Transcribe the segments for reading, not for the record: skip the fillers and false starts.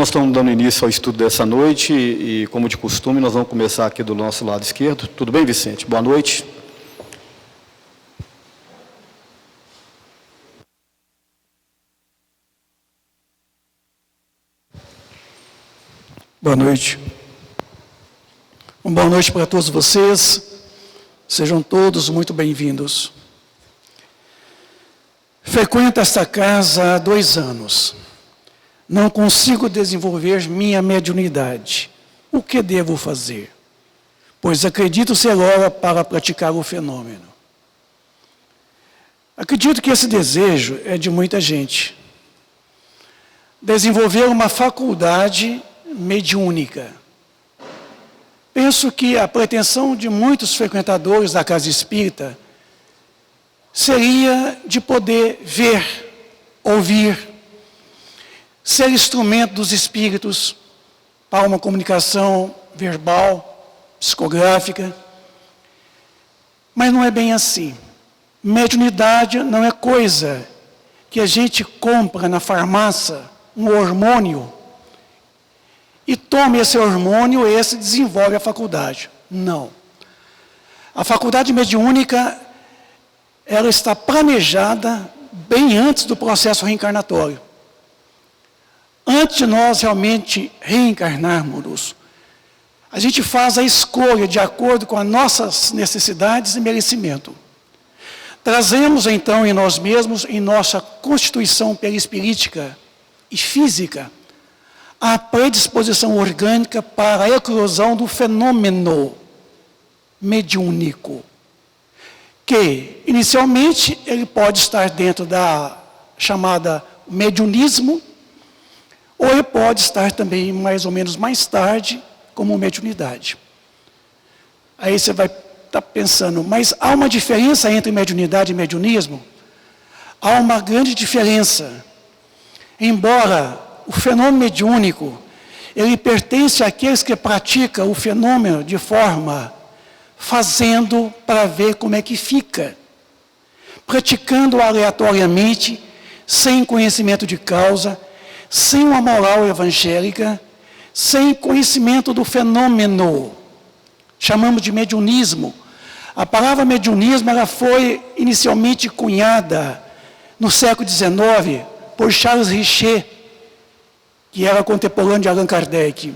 nós estamos dando início ao estudo dessa noite e, como de costume, nós vamos começar aqui do nosso lado esquerdo. Tudo bem, Vicente? Boa noite. Boa noite. Boa noite para todos vocês. Sejam todos muito bem-vindos. Frequento esta casa há 2 anos. Não consigo desenvolver minha mediunidade. O que devo fazer? Pois acredito ser hora para praticar o fenômeno. Acredito que esse desejo é de muita gente. Desenvolver uma faculdade mediúnica. Penso que a pretensão de muitos frequentadores da casa espírita seria de poder ver, ouvir, ser instrumento dos espíritos para uma comunicação verbal, psicográfica. Mas não é bem assim. Mediunidade não é coisa que a gente compra na farmácia, um hormônio, e toma esse hormônio e esse desenvolve a faculdade. Não. A faculdade mediúnica, ela está planejada bem antes do processo reencarnatório. Antes de nós realmente reencarnarmos, a gente faz a escolha de acordo com as nossas necessidades e merecimento. Trazemos então em nós mesmos, em nossa constituição perispirítica e física, a predisposição orgânica para a eclosão do fenômeno mediúnico, que inicialmente ele pode estar dentro da chamada mediunismo, ou ele pode estar também mais ou menos mais tarde como mediunidade. Aí você vai estar pensando, mas há uma diferença entre mediunidade e mediunismo? Há uma grande diferença. Embora o fenômeno mediúnico, ele pertence àqueles que praticam o fenômeno de forma fazendo para ver como é que fica, praticando aleatoriamente, sem conhecimento de causa, sem uma moral evangélica, sem conhecimento do fenômeno. Chamamos de mediunismo. A palavra mediunismo ela foi inicialmente cunhada no século XIX por Charles Richer, que era contemporâneo de Allan Kardec.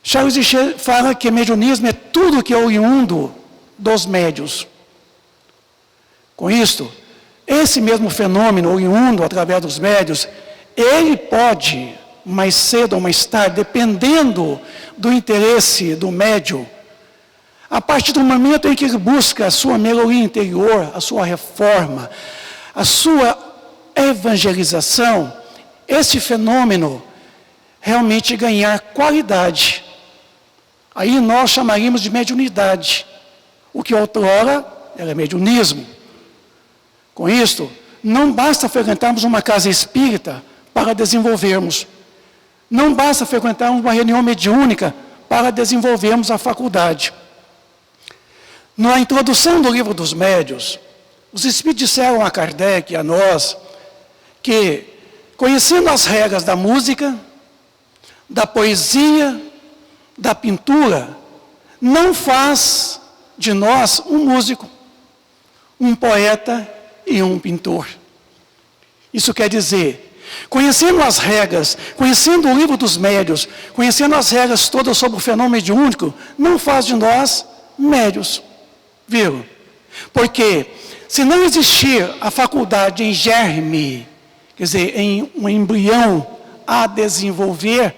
Charles Richer fala que mediunismo é tudo que é oriundo dos médios. Com isto, esse mesmo fenômeno oriundo através dos médios, ele pode, mais cedo ou mais tarde, dependendo do interesse do médium, a partir do momento em que ele busca a sua melhoria interior, a sua reforma, a sua evangelização, esse fenômeno realmente ganhar qualidade. Aí nós chamaríamos de mediunidade. O que outrora era mediunismo. Com isto, não basta frequentarmos uma casa espírita para desenvolvermos. Não basta frequentarmos uma reunião mediúnica para desenvolvermos a faculdade. Na introdução do livro dos médios, os espíritos disseram a Kardec e a nós que, conhecendo as regras da música, da poesia, da pintura, não faz de nós um músico, um poeta e um pintor. Isso quer dizer, conhecendo as regras, conhecendo o livro dos médios, conhecendo as regras todas sobre o fenômeno mediúnico, não faz de nós médios. Viu? Porque se não existir a faculdade em germe, quer dizer, em um embrião a desenvolver,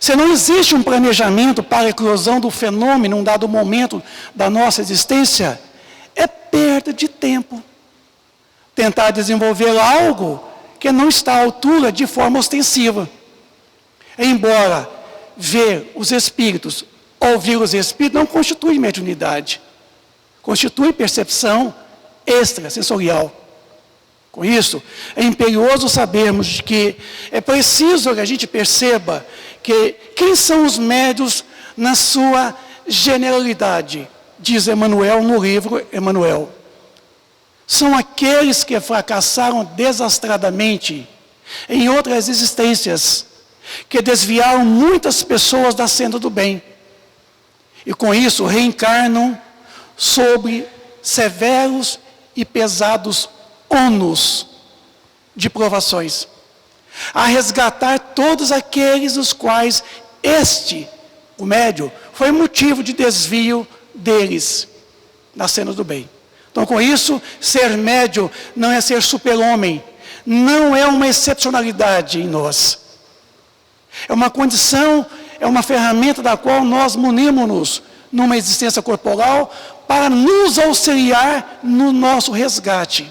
se não existe um planejamento para a eclosão do fenômeno em um dado momento da nossa existência, é perda de tempo. Tentar desenvolver algo que não está à altura de forma ostensiva. Embora ver os espíritos, ouvir os espíritos, não constitui mediunidade. Constitui percepção extrasensorial. Com isso, é imperioso sabermos que é preciso que a gente perceba que quem são os médios na sua generalidade, diz Emmanuel no livro Emmanuel. São aqueles que fracassaram desastradamente em outras existências que desviaram muitas pessoas da senda do bem. E com isso reencarnam sobre severos e pesados ônus de provações, a resgatar todos aqueles os quais o médium, foi motivo de desvio deles na senda do bem. Então, com isso, ser médium não é ser super-homem, não é uma excepcionalidade em nós. É uma condição, é uma ferramenta da qual nós munimos-nos numa existência corporal para nos auxiliar no nosso resgate,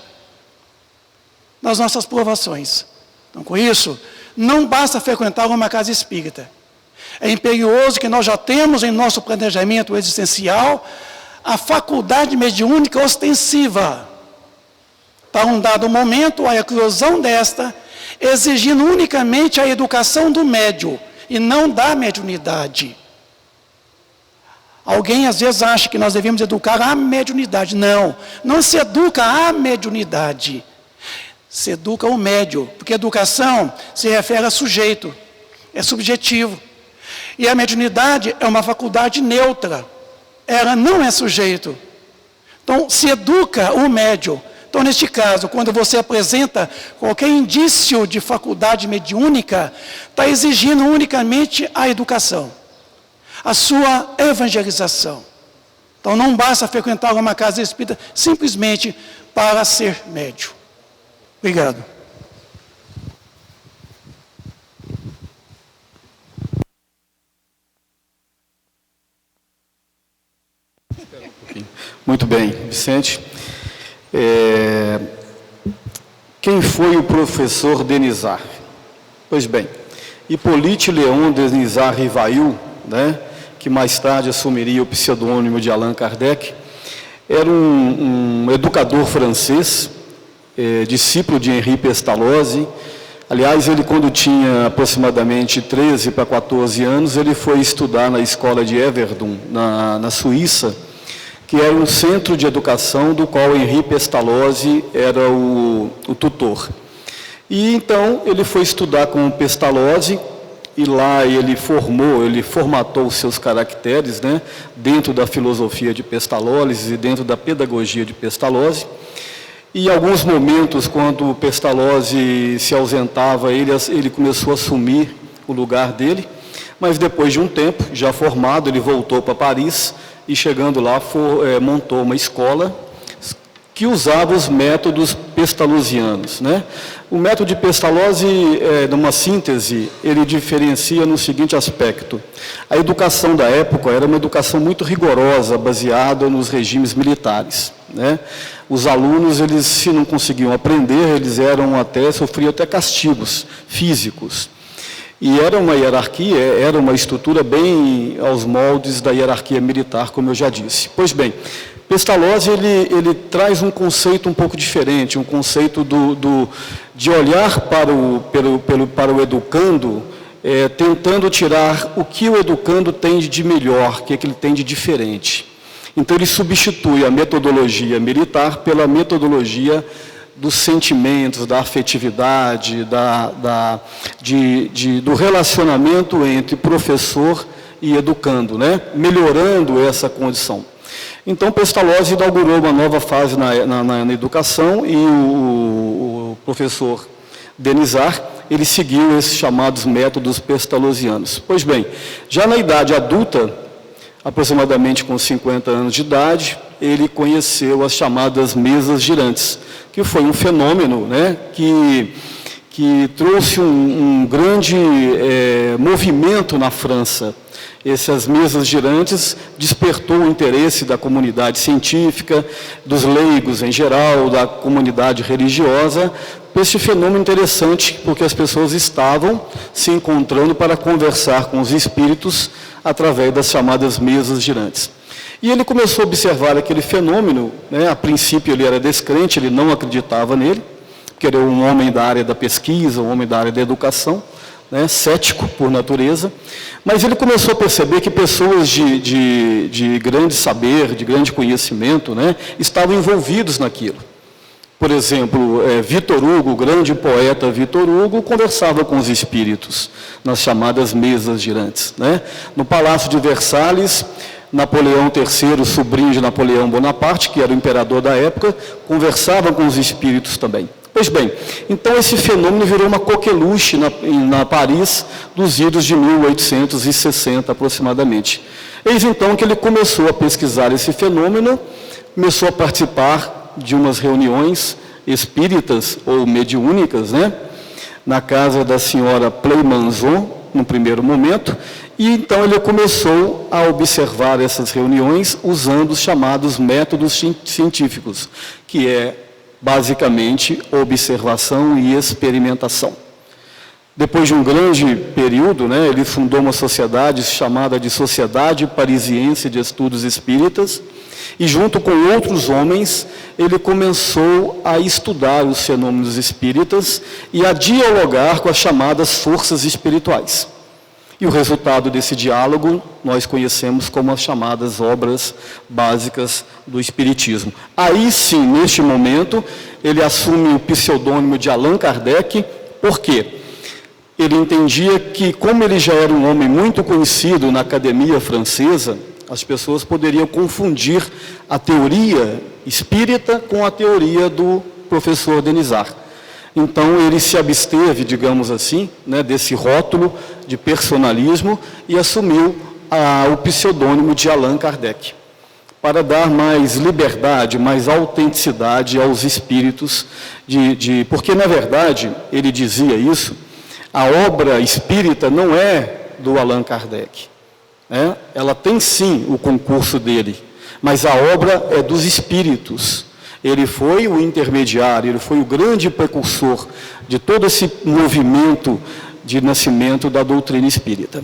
nas nossas provações. Então, com isso, não basta frequentar uma casa espírita. É imperioso que nós já temos em nosso planejamento existencial a faculdade mediúnica ostensiva. Para um dado momento, a eclosão desta, exigindo unicamente a educação do médium e não da mediunidade. Alguém às vezes acha que nós devemos educar a mediunidade. Não, não se educa a mediunidade. Se educa o médium, porque educação se refere a sujeito, é subjetivo. E a mediunidade é uma faculdade neutra, ela não é sujeito. Então, se educa o médium. Então, neste caso, quando você apresenta qualquer indício de faculdade mediúnica, está exigindo unicamente a educação, a sua evangelização. Então, não basta frequentar uma casa espírita simplesmente para ser médium. Obrigado. Muito bem, Vicente. Quem foi o professor Denizar? Pois bem, Hippolyte Léon Denizar Rivail, né, que mais tarde assumiria o pseudônimo de Allan Kardec, era um educador francês, discípulo de Henri Pestalozzi. Aliás, ele, quando tinha aproximadamente 13 para 14 anos, ele foi estudar na escola de Everdun, na Suíça, que era um centro de educação do qual Henri Pestalozzi era o tutor. E então ele foi estudar com o Pestalozzi, e lá ele formatou os seus caracteres, né, dentro da filosofia de Pestalozzi e dentro da pedagogia de Pestalozzi. E em alguns momentos, quando o Pestalozzi se ausentava, ele começou a assumir o lugar dele, mas depois de um tempo, já formado, ele voltou para Paris, e chegando lá, montou uma escola que usava os métodos pestalozzianos, né? O método de Pestalozzi, numa síntese, ele diferencia no seguinte aspecto. A educação da época era uma educação muito rigorosa, baseada nos regimes militares, né? Os alunos, eles, se não conseguiam aprender, eles sofriam até castigos físicos. E era uma hierarquia, era uma estrutura bem aos moldes da hierarquia militar, como eu já disse. Pois bem, Pestalozzi, ele traz um conceito um pouco diferente, um conceito de olhar para o educando, tentando tirar o que o educando tem de melhor, o que ele tem de diferente. Então, ele substitui a metodologia militar pela metodologia dos sentimentos, da afetividade, do relacionamento entre professor e educando, né? Melhorando essa condição. Então, Pestalozzi inaugurou uma nova fase na educação e o professor Denizar, ele seguiu esses chamados métodos pestalozzianos. Pois bem, já na idade adulta, aproximadamente com 50 anos de idade, ele conheceu as chamadas mesas girantes, que foi um fenômeno, né, que trouxe um grande movimento na França. Essas mesas girantes despertou o interesse da comunidade científica, dos leigos em geral, da comunidade religiosa, por este fenômeno interessante, porque as pessoas estavam se encontrando para conversar com os espíritos através das chamadas mesas girantes. E ele começou a observar aquele fenômeno, né? A princípio ele era descrente, ele não acreditava nele, porque ele era um homem da área da pesquisa, um homem da área da educação, né? Cético por natureza, mas ele começou a perceber que pessoas de grande saber, de grande conhecimento, né? Estavam envolvidos naquilo. Por exemplo, Victor Hugo, o grande poeta Victor Hugo, conversava com os espíritos nas chamadas mesas girantes, né? No Palácio de Versalhes, Napoleão III, sobrinho de Napoleão Bonaparte, que era o imperador da época, conversava com os espíritos também. Pois bem, então esse fenômeno virou uma coqueluche na Paris dos idos de 1860 aproximadamente. Eis então que ele começou a pesquisar esse fenômeno, começou a participar de umas reuniões espíritas ou mediúnicas, né? Na casa da senhora Playmanzon, no primeiro momento, e então ele começou a observar essas reuniões usando os chamados métodos científicos, que é basicamente observação e experimentação. Depois de um grande período, né, ele fundou uma sociedade chamada de Sociedade Parisiense de Estudos Espíritas, e junto com outros homens, ele começou a estudar os fenômenos espíritas e a dialogar com as chamadas forças espirituais. E o resultado desse diálogo nós conhecemos como as chamadas obras básicas do Espiritismo. Aí sim, neste momento, ele assume o pseudônimo de Allan Kardec. Por quê? Ele entendia que, como ele já era um homem muito conhecido na academia francesa, as pessoas poderiam confundir a teoria espírita com a teoria do professor Denisard. Então, ele se absteve, digamos assim, né, desse rótulo de personalismo e assumiu o pseudônimo de Allan Kardec, para dar mais liberdade, mais autenticidade aos espíritos, porque, na verdade, ele dizia isso, a obra espírita não é do Allan Kardec. Ela tem sim o concurso dele, mas a obra é dos espíritos. Ele foi o intermediário, ele foi o grande precursor de todo esse movimento de nascimento da doutrina espírita.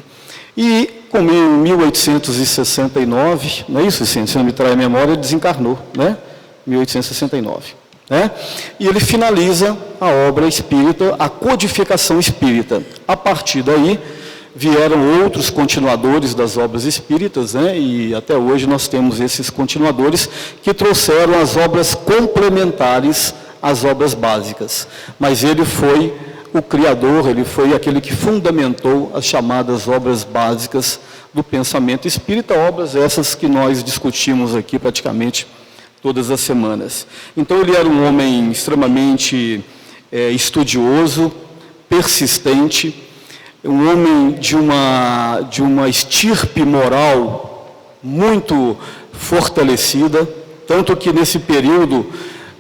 E, como em 1869, não é isso, se não me trai a memória, ele desencarnou, né? 1869. Né? E ele finaliza a obra espírita, a codificação espírita. A partir daí, vieram outros continuadores das obras espíritas, né? E até hoje nós temos esses continuadores que trouxeram as obras complementares às obras básicas. Mas ele foi o criador, ele foi aquele que fundamentou as chamadas obras básicas do pensamento espírita, obras essas que nós discutimos aqui praticamente todas as semanas. Então ele era um homem extremamente estudioso, persistente, um homem de uma estirpe moral muito fortalecida, tanto que nesse período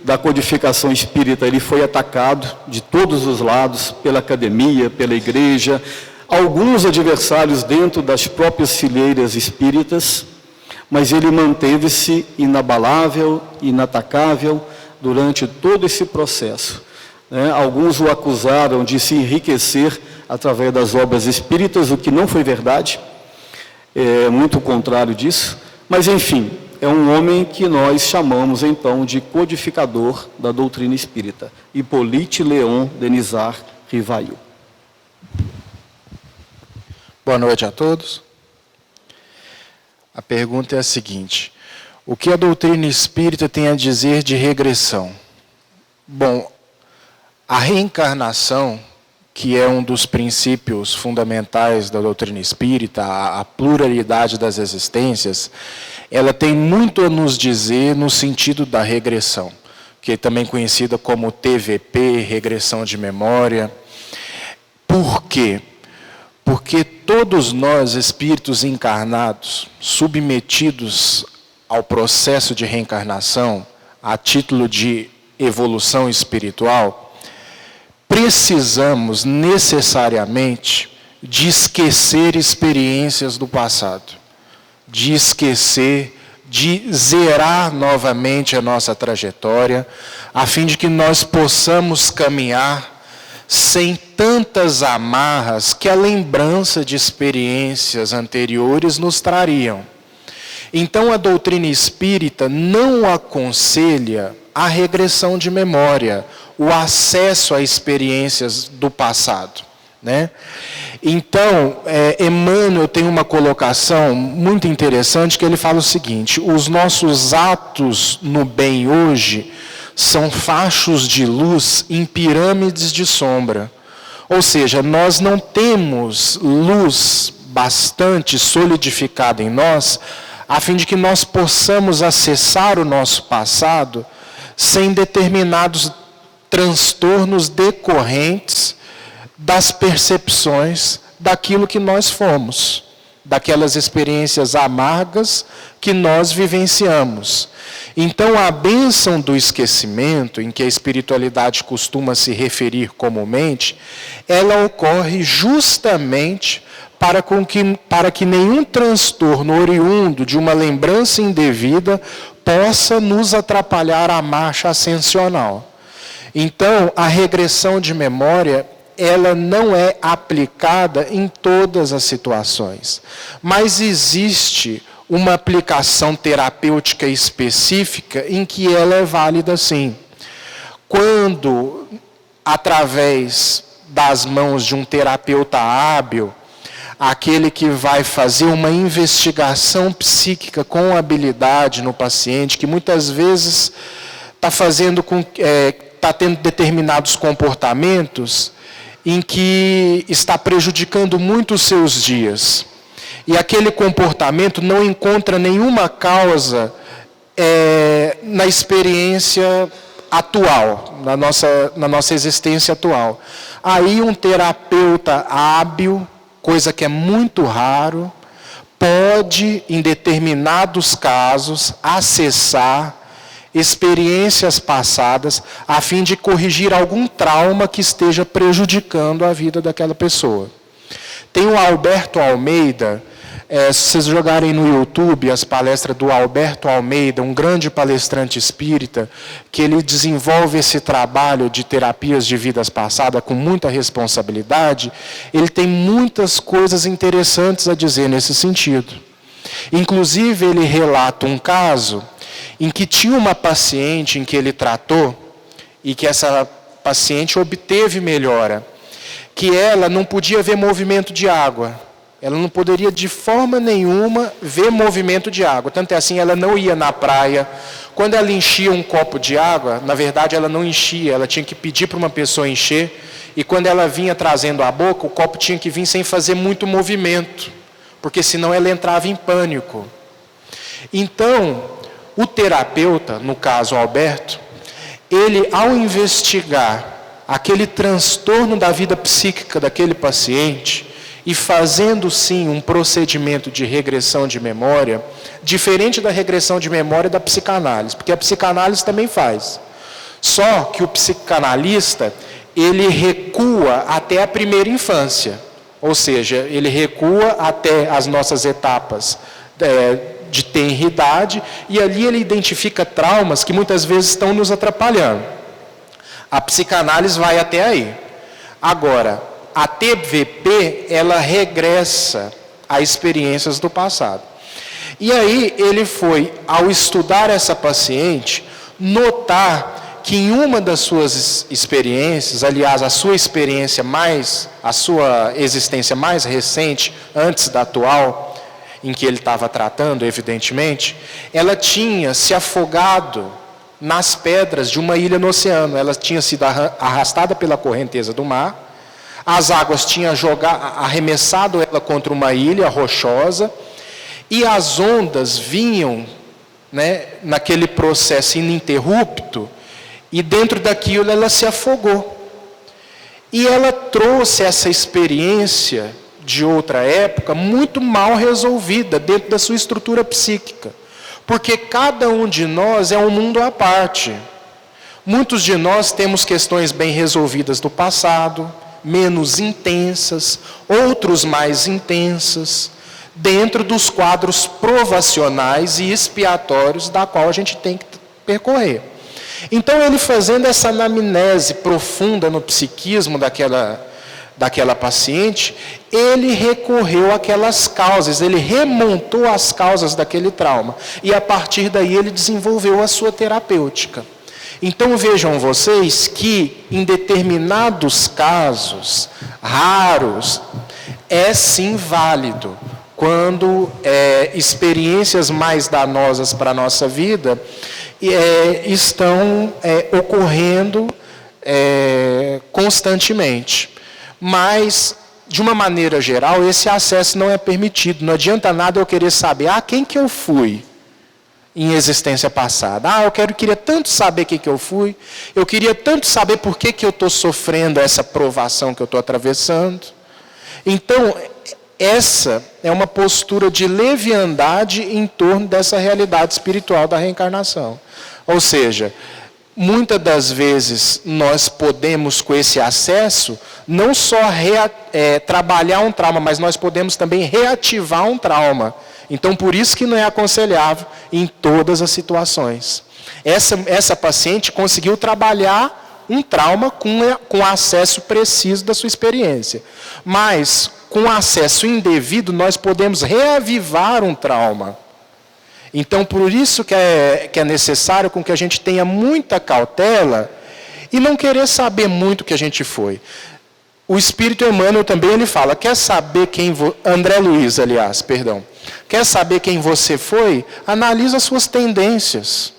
da codificação espírita ele foi atacado de todos os lados, pela academia, pela igreja, alguns adversários dentro das próprias fileiras espíritas, mas ele manteve-se inabalável, inatacável durante todo esse processo. Alguns o acusaram de se enriquecer através das obras espíritas, o que não foi verdade, é muito o contrário disso, mas enfim, é um homem que nós chamamos então de codificador da doutrina espírita, Hippolyte Léon Denisard Rivail. Boa noite a todos. A pergunta é a seguinte: o que a doutrina espírita tem a dizer de regressão? Bom, a reencarnação, que é um dos princípios fundamentais da doutrina espírita, a pluralidade das existências, ela tem muito a nos dizer no sentido da regressão, que é também conhecida como TVP, regressão de memória. Por quê? Porque todos nós, espíritos encarnados, submetidos ao processo de reencarnação, a título de evolução espiritual, precisamos necessariamente de esquecer experiências do passado, de esquecer, de zerar novamente a nossa trajetória, a fim de que nós possamos caminhar sem tantas amarras que a lembrança de experiências anteriores nos trariam. Então a doutrina espírita não aconselha a regressão de memória, o acesso a experiências do passado, né? Então, Emmanuel tem uma colocação muito interessante, que ele fala o seguinte: os nossos atos no bem hoje são fachos de luz em pirâmides de sombra. Ou seja, nós não temos luz bastante solidificada em nós, a fim de que nós possamos acessar o nosso passado sem determinados transtornos decorrentes das percepções daquilo que nós fomos, daquelas experiências amargas que nós vivenciamos. Então, a bênção do esquecimento, em que a espiritualidade costuma se referir comumente, ela ocorre justamente para que nenhum transtorno oriundo de uma lembrança indevida possa nos atrapalhar a marcha ascensional. Então, a regressão de memória, ela não é aplicada em todas as situações, mas existe uma aplicação terapêutica específica em que ela é válida sim. Quando, através das mãos de um terapeuta hábil, aquele que vai fazer uma investigação psíquica com habilidade no paciente, que muitas vezes está tendo determinados comportamentos em que está prejudicando muito os seus dias. E aquele comportamento não encontra nenhuma causa na experiência atual, na nossa existência atual. Aí um terapeuta hábil, coisa que é muito raro, pode, em determinados casos, acessar experiências passadas a fim de corrigir algum trauma que esteja prejudicando a vida daquela pessoa. Tem o Alberto Almeida, se vocês jogarem no YouTube as palestras do Alberto Almeida, um grande palestrante espírita, que ele desenvolve esse trabalho de terapias de vidas passadas com muita responsabilidade, ele tem muitas coisas interessantes a dizer nesse sentido. Inclusive, ele relata um caso em que tinha uma paciente em que ele tratou e que essa paciente obteve melhora, que ela não podia ver movimento de água. Ela não poderia de forma nenhuma ver movimento de água. Tanto é assim, ela não ia na praia. Quando ela enchia um copo de água, na verdade ela não enchia, ela tinha que pedir para uma pessoa encher. E quando ela vinha trazendo a boca, o copo tinha que vir sem fazer muito movimento, porque senão ela entrava em pânico. Então, o terapeuta, no caso Alberto, ele, ao investigar aquele transtorno da vida psíquica daquele paciente, e fazendo sim um procedimento de regressão de memória, diferente da regressão de memória da psicanálise, porque a psicanálise também faz. Só que o psicanalista, ele recua até a primeira infância, ou seja, ele recua até as nossas etapas de tenridade, e ali ele identifica traumas que muitas vezes estão nos atrapalhando. A psicanálise vai até aí. Agora, a TVP, ela regressa a experiências do passado. E aí ele foi, ao estudar essa paciente, notar que em uma das suas experiências, aliás, a sua existência mais recente, antes da atual, em que ele estava tratando, evidentemente, ela tinha se afogado nas pedras de uma ilha no oceano. Ela tinha sido arrastada pela correnteza do mar, as águas tinham arremessado ela contra uma ilha rochosa, e as ondas vinham, naquele processo ininterrupto, e dentro daquilo ela se afogou. E ela trouxe essa experiência de outra época muito mal resolvida dentro da sua estrutura psíquica, porque cada um de nós é um mundo à parte. Muitos de nós temos questões bem resolvidas do passado, menos intensas, outros mais intensas, dentro dos quadros provacionais e expiatórios da qual a gente tem que percorrer. Então, ele fazendo essa anamnese profunda no psiquismo daquela paciente, ele recorreu àquelas causas, ele remontou as causas daquele trauma, e a partir daí ele desenvolveu a sua terapêutica. Então vejam vocês que em determinados casos raros é sim válido quando experiências mais danosas para a nossa vida estão ocorrendo constantemente. Mas, de uma maneira geral, esse acesso não é permitido. Não adianta nada eu querer saber, quem que eu fui em existência passada. Eu queria tanto saber quem que eu fui, eu queria tanto saber por que eu estou sofrendo essa provação que eu estou atravessando. Então, essa é uma postura de leviandade em torno dessa realidade espiritual da reencarnação. Ou seja, muitas das vezes nós podemos, com esse acesso, não só trabalhar um trauma, mas nós podemos também reativar um trauma. Então, por isso que não é aconselhável em todas as situações. Essa paciente conseguiu trabalhar um trauma com acesso preciso da sua experiência. Mas, com acesso indevido, nós podemos reavivar um trauma. Então, por isso que é necessário com que a gente tenha muita cautela e não querer saber muito o que a gente foi. O Espírito Emmanuel também ele fala, quer saber André Luiz, aliás, perdão. Quer saber quem você foi? Analisa as suas tendências.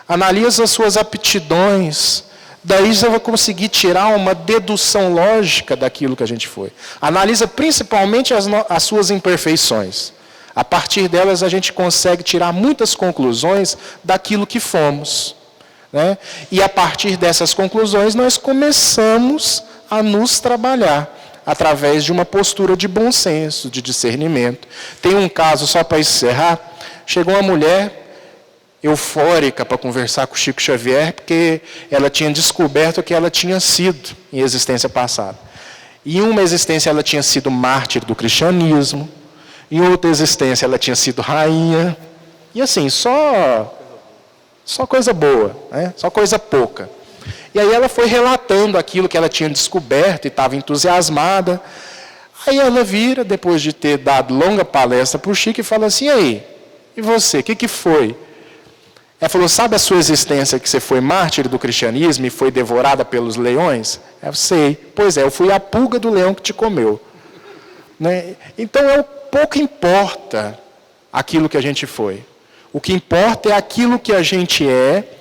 Analisa as suas aptidões. Daí você vai conseguir tirar uma dedução lógica daquilo que a gente foi. Analisa principalmente as suas imperfeições. A partir delas a gente consegue tirar muitas conclusões daquilo que fomos. Né? E a partir dessas conclusões nós começamos a nos trabalhar através de uma postura de bom senso, de discernimento. Tem um caso, só para encerrar, chegou uma mulher eufórica para conversar com o Chico Xavier, porque ela tinha descoberto que ela tinha sido em existência passada. Em uma existência ela tinha sido mártir do cristianismo, em outra existência ela tinha sido rainha, e assim, só coisa boa, né? Só coisa pouca. E aí ela foi relatando aquilo que ela tinha descoberto e estava entusiasmada. Aí ela vira, depois de ter dado longa palestra para o Chico, e fala assim, e aí, e você, o que foi? Ela falou, sabe a sua existência que você foi mártir do cristianismo e foi devorada pelos leões? Eu sei. Pois é, eu fui a pulga do leão que te comeu. Né? Então, pouco importa aquilo que a gente foi. O que importa é aquilo que a gente é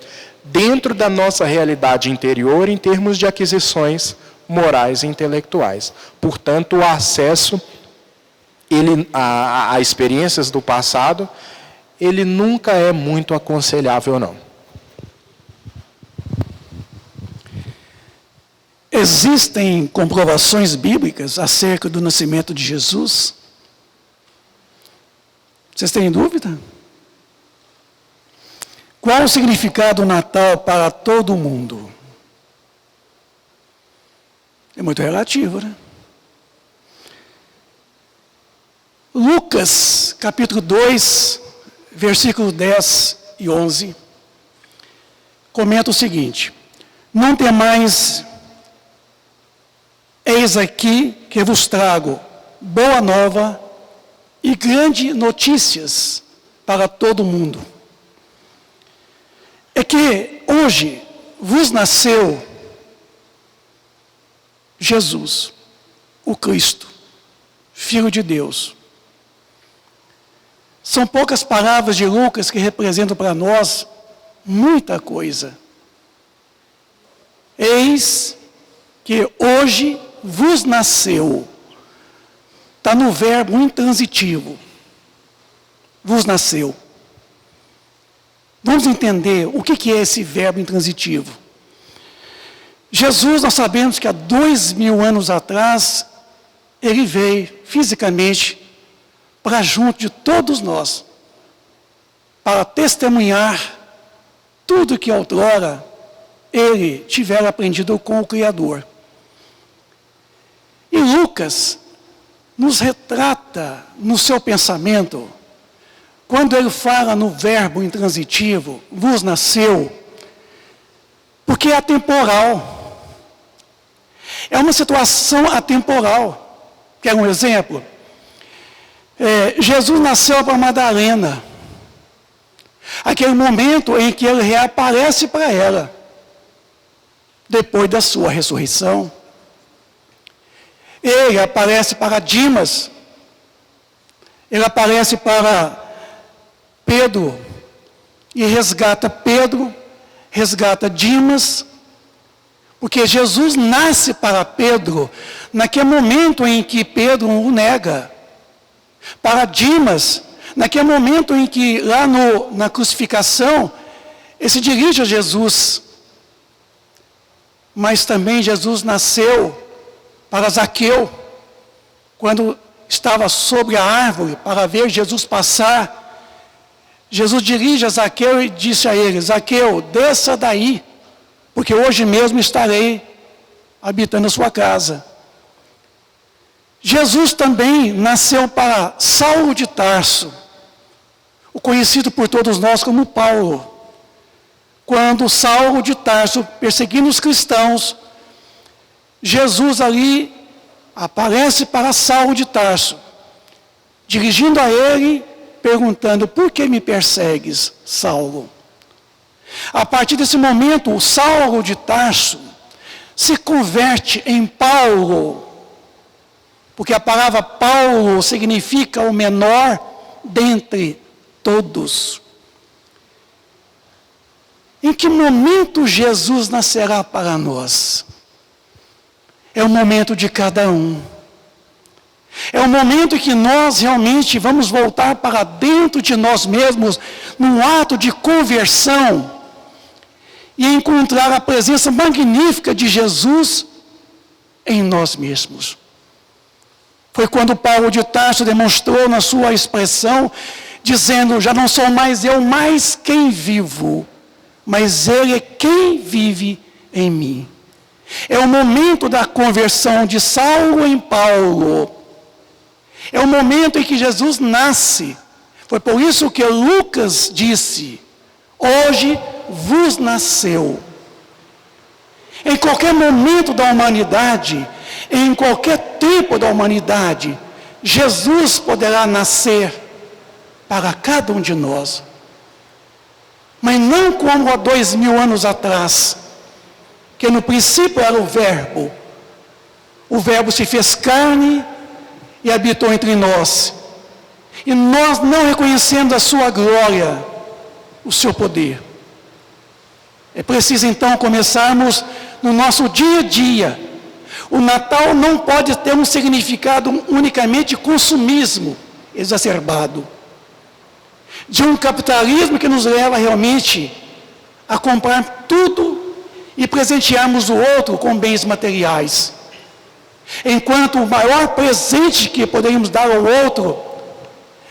dentro da nossa realidade interior em termos de aquisições morais e intelectuais. Portanto, o acesso a experiências do passado, ele nunca é muito aconselhável, não. Existem comprovações bíblicas acerca do nascimento de Jesus? Vocês têm dúvida? Qual o significado do Natal para todo mundo? É muito relativo, né? Lucas, capítulo 2, versículos 10 e 11, comenta o seguinte: não temais, eis aqui que vos trago boa nova e grandes notícias para todo mundo. É que hoje vos nasceu Jesus, o Cristo, Filho de Deus. São poucas palavras de Lucas que representam para nós muita coisa. Eis que hoje vos nasceu. Está no verbo intransitivo. Vos nasceu. Vamos entender o que é esse verbo intransitivo. Jesus, nós sabemos que há 2000 anos atrás, ele veio fisicamente para junto de todos nós, para testemunhar tudo que outrora ele tivera aprendido com o Criador. E Lucas nos retrata no seu pensamento, quando ele fala no verbo intransitivo, vos nasceu, porque é atemporal. É uma situação atemporal. Quer um exemplo? Jesus nasceu para Madalena. Aquele momento em que ele reaparece para ela, depois da sua ressurreição. Ele aparece para Dimas. Ele aparece para Pedro e resgata Pedro, resgata Dimas, porque Jesus nasce para Pedro naquele momento em que Pedro o nega. Para Dimas, naquele momento em que lá na crucificação, ele se dirige a Jesus. Mas também Jesus nasceu para Zaqueu, quando estava sobre a árvore para ver Jesus passar. Jesus dirige a Zaqueu e disse a ele: Zaqueu, desça daí, porque hoje mesmo estarei habitando a sua casa. Jesus também nasceu para Saulo de Tarso, o conhecido por todos nós como Paulo. Quando Saulo de Tarso, perseguindo os cristãos, Jesus ali aparece para Saulo de Tarso, dirigindo a ele, perguntando: por que me persegues, Saulo? A partir desse momento, o Saulo de Tarso se converte em Paulo, porque a palavra Paulo significa o menor dentre todos. Em que momento Jesus nascerá para nós? É o momento de cada um. É o momento em que nós realmente vamos voltar para dentro de nós mesmos, num ato de conversão, e encontrar a presença magnífica de Jesus em nós mesmos. Foi quando Paulo de Tarso demonstrou na sua expressão, dizendo: já não sou mais eu mais quem vivo, mas Ele é quem vive em mim. É o momento da conversão de Saulo em Paulo. É o momento em que Jesus nasce. Foi por isso que Lucas disse: hoje vos nasceu. Em qualquer momento da humanidade, em qualquer tempo da humanidade, Jesus poderá nascer para cada um de nós. Mas não como há 2000 anos atrás, que no princípio era o Verbo se fez carne e habitou entre nós, e nós não reconhecemos a sua glória, o seu poder. É preciso então começarmos no nosso dia a dia. O Natal não pode ter um significado unicamente de consumismo exacerbado, de um capitalismo que nos leva realmente a comprar tudo e presentearmos o outro com bens materiais. Enquanto o maior presente que poderíamos dar ao outro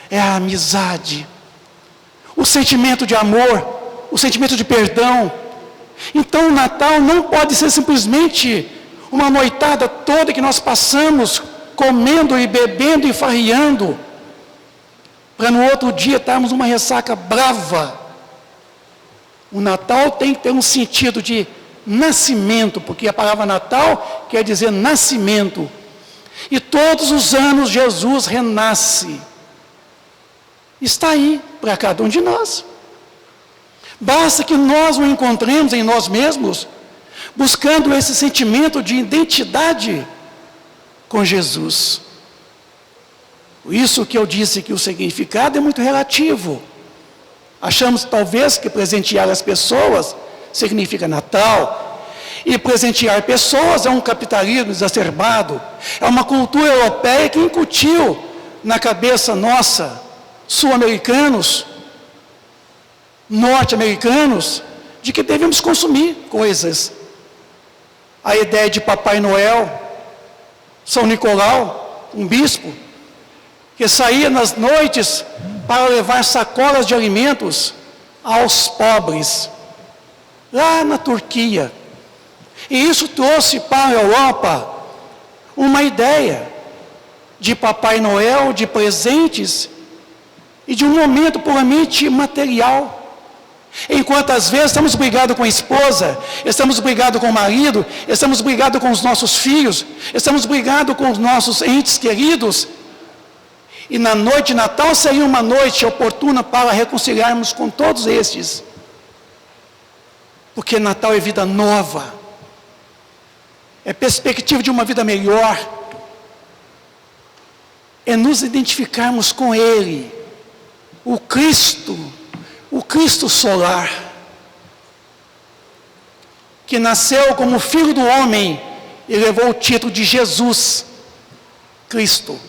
é a amizade, o sentimento de amor, o sentimento de perdão. Então o Natal não pode ser simplesmente uma noitada toda que nós passamos comendo e bebendo e farreando, para no outro dia estarmos numa ressaca brava. O Natal tem que ter um sentido de nascimento, porque a palavra Natal quer dizer nascimento. E todos os anos Jesus renasce. Está aí para cada um de nós. Basta que nós o encontremos em nós mesmos, buscando esse sentimento de identidade com Jesus. Por isso que eu disse que o significado é muito relativo. Achamos talvez que presentear as pessoas significa Natal, e presentear pessoas é um capitalismo exacerbado, é uma cultura europeia que incutiu na cabeça nossa, sul-americanos, norte-americanos, de que devemos consumir coisas. A ideia de Papai Noel, São Nicolau, um bispo, que saía nas noites para levar sacolas de alimentos aos pobres, lá na Turquia. E isso trouxe para a Europa uma ideia de Papai Noel, de presentes e de um momento puramente material. Enquanto às vezes estamos brigados com a esposa, estamos brigados com o marido, estamos brigados com os nossos filhos, estamos brigados com os nossos entes queridos, e na noite de Natal seria uma noite oportuna para reconciliarmos com todos estes, porque Natal é vida nova, é perspectiva de uma vida melhor. é nos identificarmos com Ele, o Cristo solar, que nasceu como Filho do Homem e levou o título de Jesus Cristo.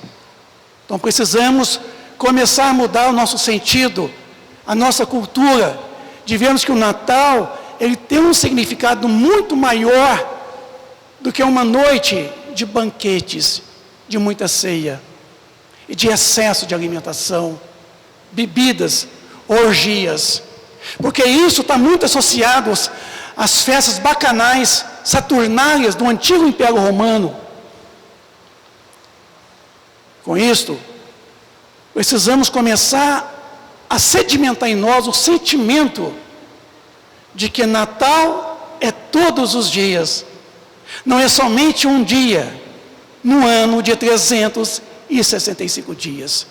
Então precisamos começar a mudar o nosso sentido, a nossa cultura, de vermos que o Natal, ele tem um significado muito maior do que uma noite de banquetes, de muita ceia, e de excesso de alimentação, bebidas, orgias, porque isso está muito associado às festas bacanais, saturnárias do antigo Império Romano. Com isto, precisamos começar a sedimentar em nós o sentimento de que Natal é todos os dias, não é somente um dia, no ano de 365 dias.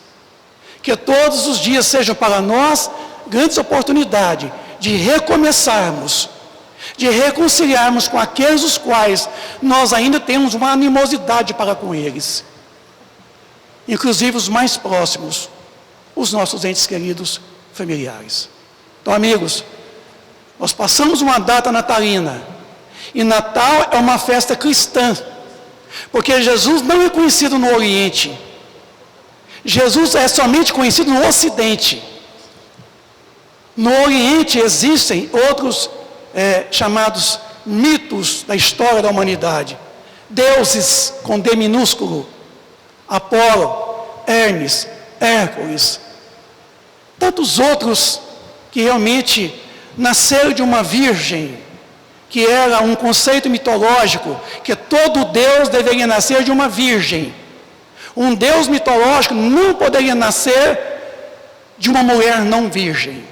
Que todos os dias sejam para nós grandes oportunidades de recomeçarmos, de reconciliarmos com aqueles os quais nós ainda temos uma animosidade para com eles, inclusive os mais próximos, os nossos entes queridos familiares. Então, amigos, nós passamos uma data natalina, e Natal é uma festa cristã, porque Jesus não é conhecido no Oriente, Jesus é somente conhecido no Ocidente. No Oriente existem outros chamados mitos da história da humanidade, deuses com D minúsculo, Apolo, Hermes, Hércules, tantos outros que realmente nasceram de uma virgem, que era um conceito mitológico, que todo Deus deveria nascer de uma virgem. Um Deus mitológico não poderia nascer de uma mulher não virgem.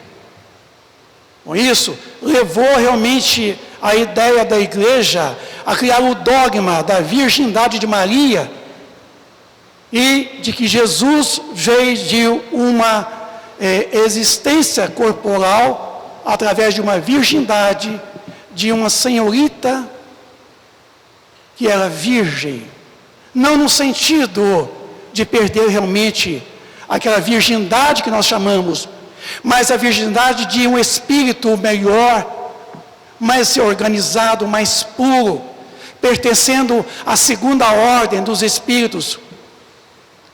Com isso, levou realmente a ideia da igreja a criar o dogma da virgindade de Maria, e de que Jesus veio de uma existência corporal através de uma virgindade, de uma senhorita que era virgem, não no sentido de perder realmente aquela virgindade que nós chamamos, mas a virgindade de um espírito melhor, mais organizado, mais puro, pertencendo à segunda ordem dos espíritos,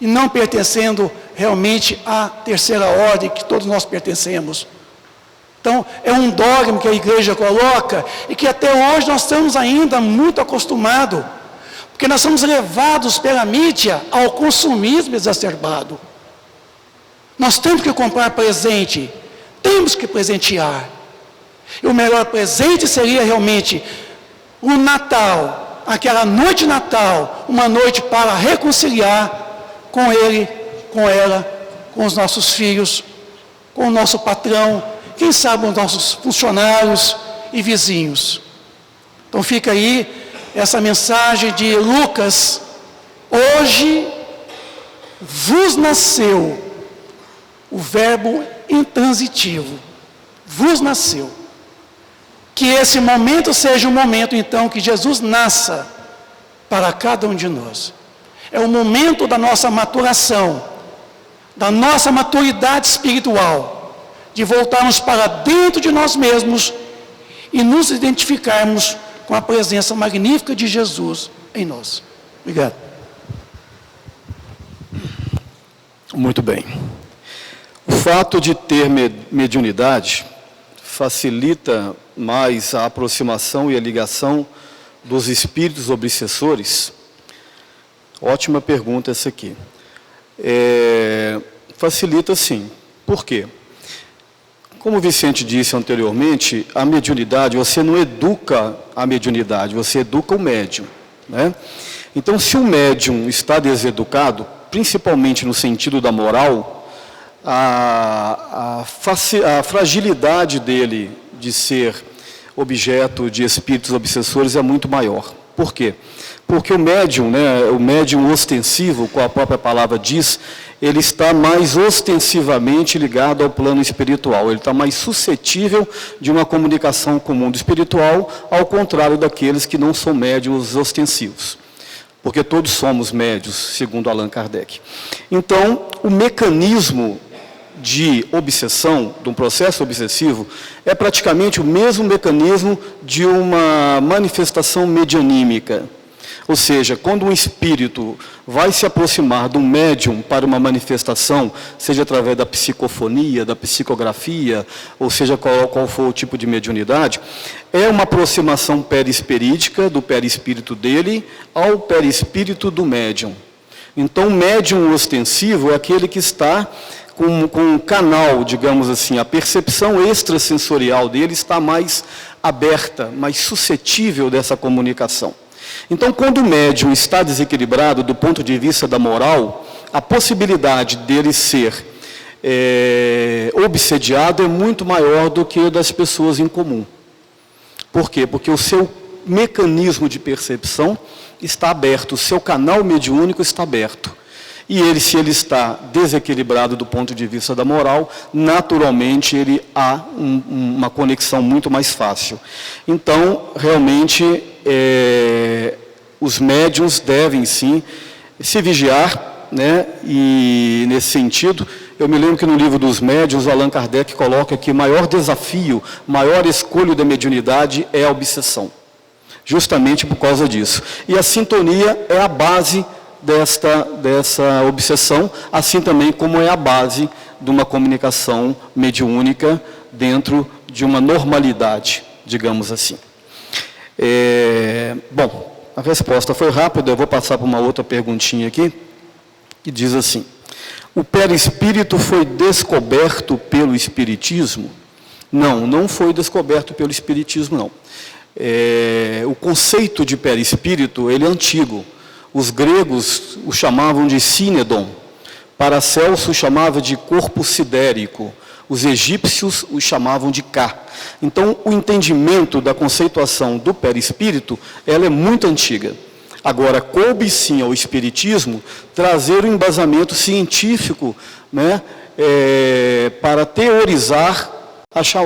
e não pertencendo realmente à terceira ordem que todos nós pertencemos. Então, é um dogma que a igreja coloca, e que até hoje nós estamos ainda muito acostumados, porque nós somos levados pela mídia ao consumismo exacerbado. Nós temos que comprar presente, temos que presentear. E o melhor presente seria realmente o Natal, aquela noite de Natal, uma noite para reconciliar com ele, com ela, com os nossos filhos, com o nosso patrão, quem sabe os nossos funcionários e vizinhos. Então fica aí essa mensagem de Lucas: hoje vos nasceu, o verbo intransitivo, vos nasceu. Que esse momento seja um momento então que Jesus nasça para cada um de nós. É o momento da nossa maturação, da nossa maturidade espiritual, de voltarmos para dentro de nós mesmos e nos identificarmos com a presença magnífica de Jesus em nós. Obrigado. Muito bem. O fato de ter mediunidade facilita mais a aproximação e a ligação dos espíritos obsessores? Ótima pergunta essa aqui. Facilita sim. Por quê? Como o Vicente disse anteriormente, a mediunidade, você não educa a mediunidade, você educa o médium, né? Então, se o médium está deseducado, principalmente no sentido da moral, a fragilidade dele de ser objeto de espíritos obsessores é muito maior. Por quê? Porque o médium, o médium ostensivo, como a própria palavra diz, ele está mais ostensivamente ligado ao plano espiritual, ele está mais suscetível de uma comunicação com o mundo espiritual, ao contrário daqueles que não são médiuns ostensivos. porque todos somos médios, segundo Allan Kardec. Então, o mecanismo de obsessão, de um processo obsessivo, é praticamente o mesmo mecanismo de uma manifestação medianímica. Ou seja, quando um espírito vai se aproximar de um médium para uma manifestação, seja através da psicofonia, da psicografia, ou seja, qual for o tipo de mediunidade, é uma aproximação perispirítica do perispírito dele ao perispírito do médium. Então, o médium ostensivo é aquele que está com um canal, digamos assim, a percepção extrasensorial dele está mais aberta, mais suscetível dessa comunicação. Então, quando o médium está desequilibrado do ponto de vista da moral, a possibilidade dele ser obsediado é muito maior do que das pessoas em comum. Por quê? Porque o seu mecanismo de percepção está aberto, o seu canal mediúnico está aberto. E ele, se ele está desequilibrado do ponto de vista da moral, naturalmente ele há uma conexão muito mais fácil. Então, realmente, os médiuns devem sim se vigiar, né? E nesse sentido, eu me lembro que no livro dos médiuns, Allan Kardec coloca que o maior desafio, maior escolha da mediunidade é a obsessão. Justamente por causa disso. E a sintonia é a base dessa obsessão, assim também como é a base de uma comunicação mediúnica dentro de uma normalidade, digamos assim. Bom, a resposta foi rápida, eu vou passar para uma outra perguntinha aqui, que diz assim: o perispírito foi descoberto pelo Espiritismo? Não, não foi descoberto pelo Espiritismo, não. O conceito de perispírito, ele é antigo. Os gregos o chamavam de sínedon, Paracelso o chamava de corpo sidérico, os egípcios o chamavam de Ka. Então, o entendimento da conceituação do perispírito, ela é muito antiga. Agora, coube sim ao Espiritismo trazer um embasamento científico, né, para teorizar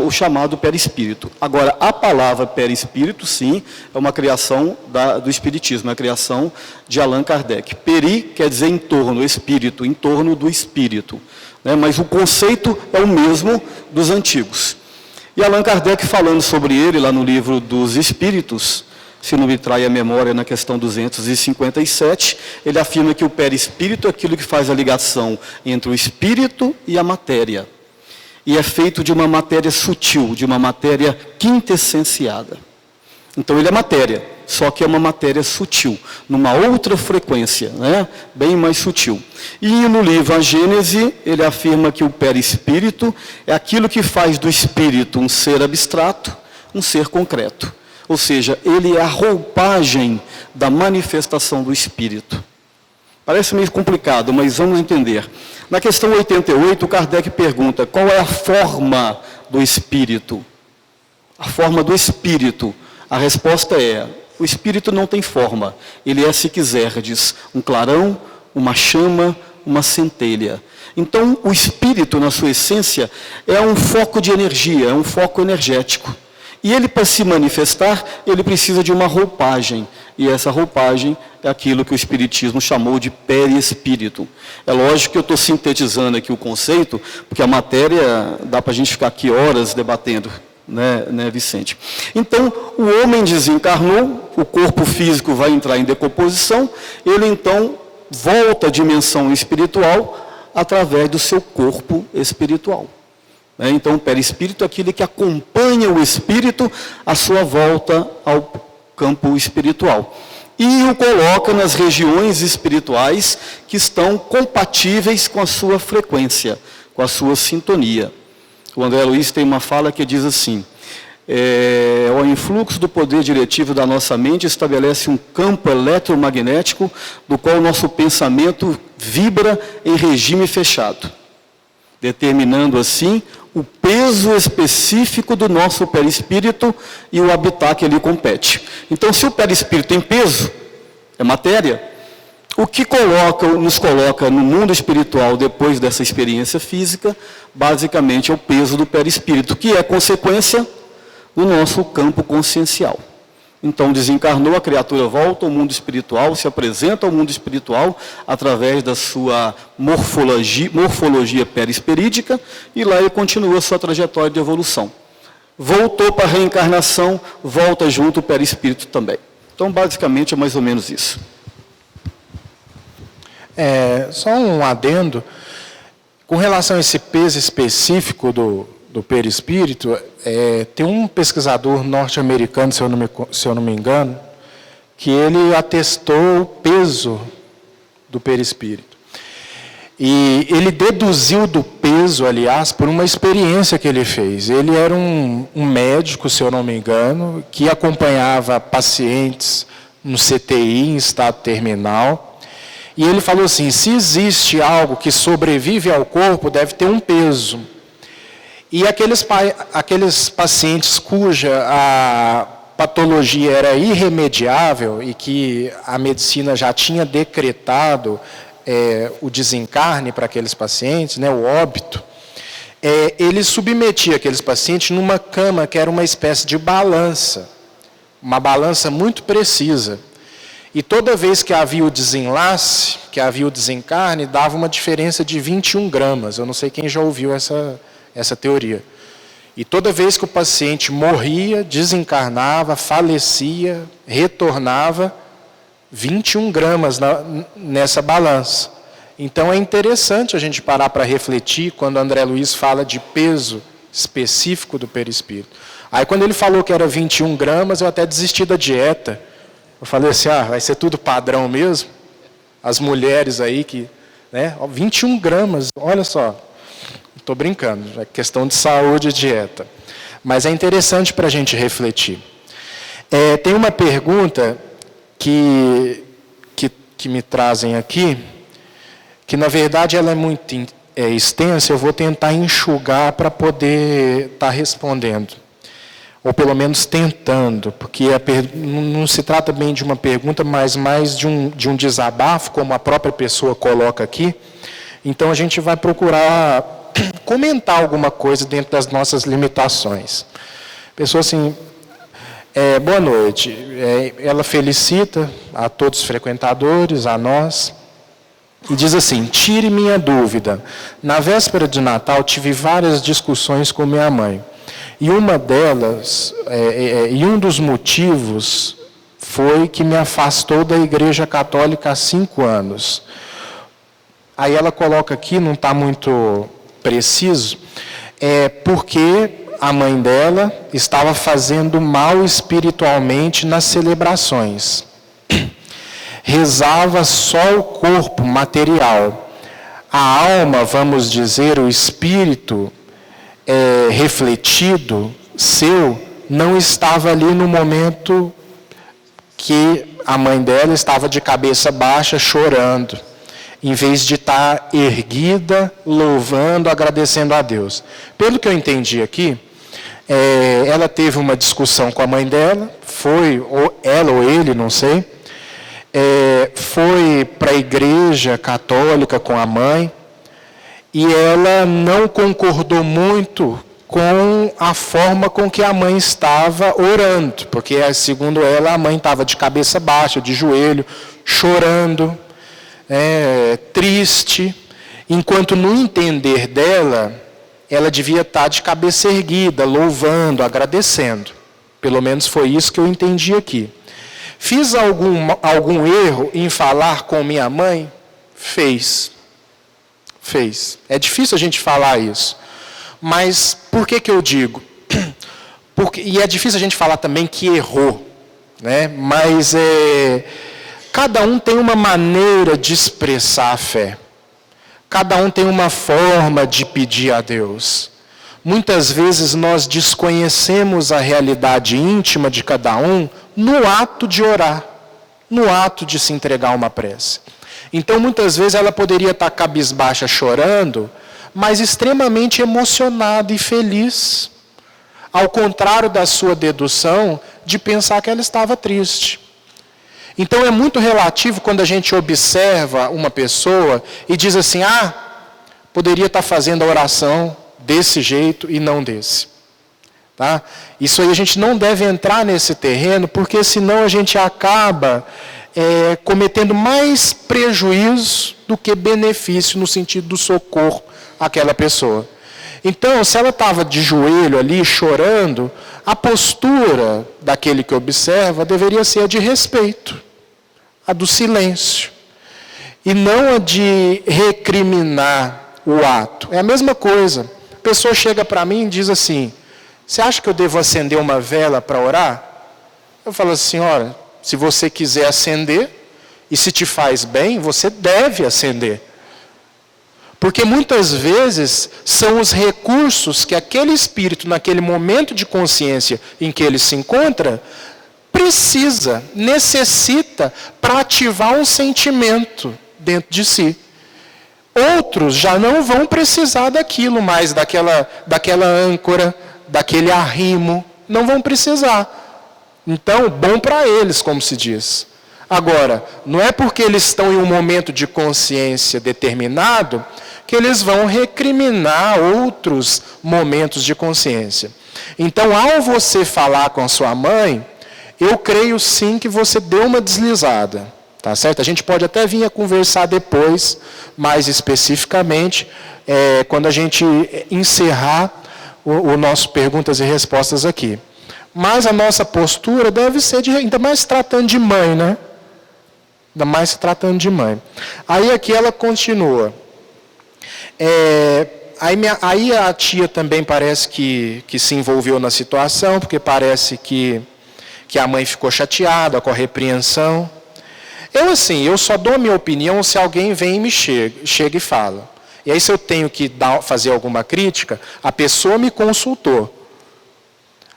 o chamado perispírito. Agora, a palavra perispírito, sim, é uma criação do Espiritismo, é a criação de Allan Kardec. Peri quer dizer em torno, espírito, em torno do espírito. Né? Mas o conceito é o mesmo dos antigos. E Allan Kardec, falando sobre ele, lá no livro dos Espíritos, se não me trai a memória, na questão 257, ele afirma que o perispírito é aquilo que faz a ligação entre o espírito e a matéria. E é feito de uma matéria sutil, de uma matéria quintessenciada. Então ele é matéria, só que é uma matéria sutil, numa outra frequência, né? Bem mais sutil. E no livro A Gênese, ele afirma que o perispírito é aquilo que faz do espírito um ser abstrato, um ser concreto. Ou seja, ele é a roupagem da manifestação do espírito. Parece meio complicado, mas vamos entender. Na questão 88, Kardec pergunta: qual é a forma do espírito? A forma do espírito. A resposta é: o espírito não tem forma. Ele é, se quiserdes, um clarão, uma chama, uma centelha. Então, o espírito, na sua essência, é um foco de energia, é um foco energético. E ele, para se manifestar, ele precisa de uma roupagem. E essa roupagem é aquilo que o Espiritismo chamou de perispírito. É lógico que eu estou sintetizando aqui o conceito, porque a matéria dá para a gente ficar aqui horas debatendo, né, Vicente? Então, o homem desencarnou, o corpo físico vai entrar em decomposição, ele então volta à dimensão espiritual através do seu corpo espiritual. Então, o perispírito é aquele que acompanha o espírito à sua volta ao campo espiritual. E o coloca nas regiões espirituais que estão compatíveis com a sua frequência, com a sua sintonia. O André Luiz tem uma fala que diz assim: o influxo do poder diretivo da nossa mente estabelece um campo eletromagnético do qual o nosso pensamento vibra em regime fechado, determinando assim o peso específico do nosso perispírito e o habitat que lhe compete. Então, se o perispírito tem peso, é matéria, o que nos coloca no mundo espiritual depois dessa experiência física, basicamente é o peso do perispírito, que é consequência do nosso campo consciencial. Então, desencarnou, a criatura volta ao mundo espiritual, se apresenta ao mundo espiritual através da sua morfologia perispirídica, e lá ele continua a sua trajetória de evolução. Voltou para a reencarnação, volta junto o perispírito também. Então, basicamente, é mais ou menos isso. Só um adendo. Com relação a esse peso específico do perispírito, tem um pesquisador norte-americano, se eu não me engano, que ele atestou o peso do perispírito. E ele deduziu do peso, aliás, por uma experiência que ele fez. Ele era um médico, se eu não me engano, que acompanhava pacientes no CTI, em estado terminal. E ele falou assim, se existe algo que sobrevive ao corpo, deve ter um peso. E aqueles pacientes cuja a patologia era irremediável e que a medicina já tinha decretado o desencarne para aqueles pacientes, né, o óbito, ele submetia aqueles pacientes numa cama que era uma espécie de balança, uma balança muito precisa. E toda vez que havia o desenlace, que havia o desencarne, dava uma diferença de 21 gramas. Eu não sei quem já ouviu essa teoria. E toda vez que o paciente morria, desencarnava, falecia, retornava, 21 gramas nessa balança. Então é interessante a gente parar para refletir quando André Luiz fala de peso específico do perispírito. Aí quando ele falou que era 21 gramas, eu até desisti da dieta. Eu falei assim, vai ser tudo padrão mesmo? As mulheres aí que... 21 gramas, olha só. Estou brincando, é questão de saúde e dieta. Mas é interessante para a gente refletir. Tem uma pergunta que me trazem aqui, que na verdade ela é muito extensa, eu vou tentar enxugar para poder estar respondendo. Ou pelo menos tentando, porque não se trata bem de uma pergunta, mas mais de um desabafo, como a própria pessoa coloca aqui. Então a gente vai procurar comentar alguma coisa dentro das nossas limitações. Pessoa assim, boa noite. Ela felicita a todos os frequentadores, a nós, e diz assim, tire minha dúvida. Na véspera de Natal, tive várias discussões com minha mãe. E uma delas, e um dos motivos, foi que me afastou da Igreja Católica há 5 anos. Aí ela coloca aqui, não está muito preciso, porque a mãe dela estava fazendo mal espiritualmente nas celebrações. Rezava só o corpo material. A alma, vamos dizer, o espírito refletido, seu, não estava ali no momento que a mãe dela estava de cabeça baixa, chorando, em vez de estar erguida, louvando, agradecendo a Deus. Pelo que eu entendi aqui, ela teve uma discussão com a mãe dela, ou ela ou ele, não sei, foi para a igreja católica com a mãe, e ela não concordou muito com a forma com que a mãe estava orando, porque, segundo ela, a mãe estava de cabeça baixa, de joelho, chorando, triste, enquanto no entender dela, ela devia estar de cabeça erguida, louvando, agradecendo. Pelo menos foi isso que eu entendi aqui. Fiz algum erro em falar com minha mãe? Fez. É difícil a gente falar isso. Mas por que eu digo? E é difícil a gente falar também que errou, né? Mas cada um tem uma maneira de expressar a fé. Cada um tem uma forma de pedir a Deus. Muitas vezes nós desconhecemos a realidade íntima de cada um no ato de orar, no ato de se entregar a uma prece. Então, muitas vezes ela poderia estar cabisbaixa chorando, mas extremamente emocionada e feliz, ao contrário da sua dedução de pensar que ela estava triste. Então é muito relativo quando a gente observa uma pessoa e diz assim, poderia estar fazendo a oração desse jeito e não desse. Tá? Isso aí a gente não deve entrar nesse terreno, porque senão a gente acaba cometendo mais prejuízo do que benefício no sentido do socorro àquela pessoa. Então, se ela estava de joelho ali, chorando, a postura daquele que observa deveria ser a de respeito, a do silêncio, e não a de recriminar o ato. É a mesma coisa. A pessoa chega para mim e diz assim: você acha que eu devo acender uma vela para orar? Eu falo assim: senhora, se você quiser acender, e se te faz bem, você deve acender. Porque muitas vezes são os recursos que aquele espírito, naquele momento de consciência em que ele se encontra, precisa, necessita para ativar um sentimento dentro de si. Outros já não vão precisar daquilo mais, daquela âncora, daquele arrimo, não vão precisar. Então, bom para eles, como se diz. Agora, não é porque eles estão em um momento de consciência determinado que eles vão recriminar outros momentos de consciência. Então, ao você falar com a sua mãe, eu creio sim que você deu uma deslizada. Tá certo? A gente pode até vir a conversar depois, mais especificamente, quando a gente encerrar o nosso perguntas e respostas aqui. Mas a nossa postura deve ser, ainda mais tratando de mãe, né? Ainda mais se tratando de mãe. Aí aqui ela continua. Aí a tia também parece que se envolveu na situação, porque parece que a mãe ficou chateada com a repreensão. Eu só dou a minha opinião se alguém vem e me chega e fala. E aí, se eu tenho que fazer alguma crítica, a pessoa me consultou.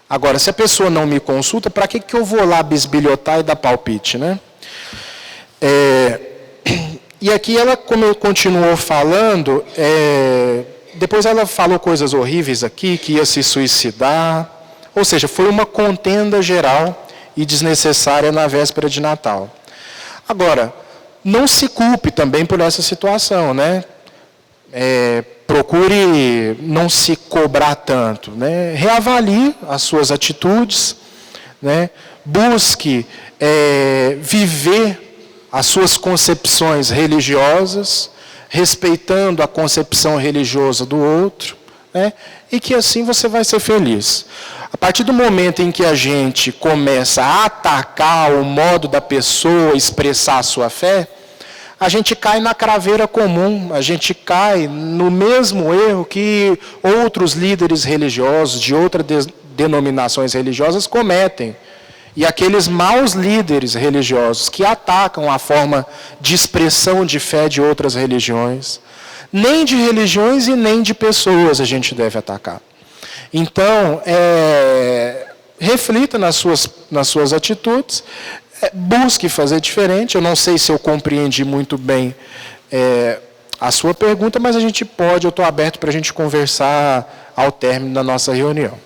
Agora, se a pessoa não me consulta, para que eu vou lá bisbilhotar e dar palpite, né? E aqui ela, como continuou falando, depois ela falou coisas horríveis aqui, que ia se suicidar. Ou seja, foi uma contenda geral e desnecessária na véspera de Natal. Agora, não se culpe também por essa situação, né? Procure não se cobrar tanto, né? Reavalie as suas atitudes, né? Busque viver as suas concepções religiosas, respeitando a concepção religiosa do outro, né? E que assim você vai ser feliz. A partir do momento em que a gente começa a atacar o modo da pessoa expressar a sua fé, a gente cai na craveira comum, a gente cai no mesmo erro que outros líderes religiosos de outras denominações religiosas cometem. E aqueles maus líderes religiosos que atacam a forma de expressão de fé de outras religiões. Nem de religiões e nem de pessoas a gente deve atacar. Então, reflita nas suas atitudes, busque fazer diferente. Eu não sei se eu compreendi muito bem a sua pergunta, mas eu estou aberto para a gente conversar ao término da nossa reunião.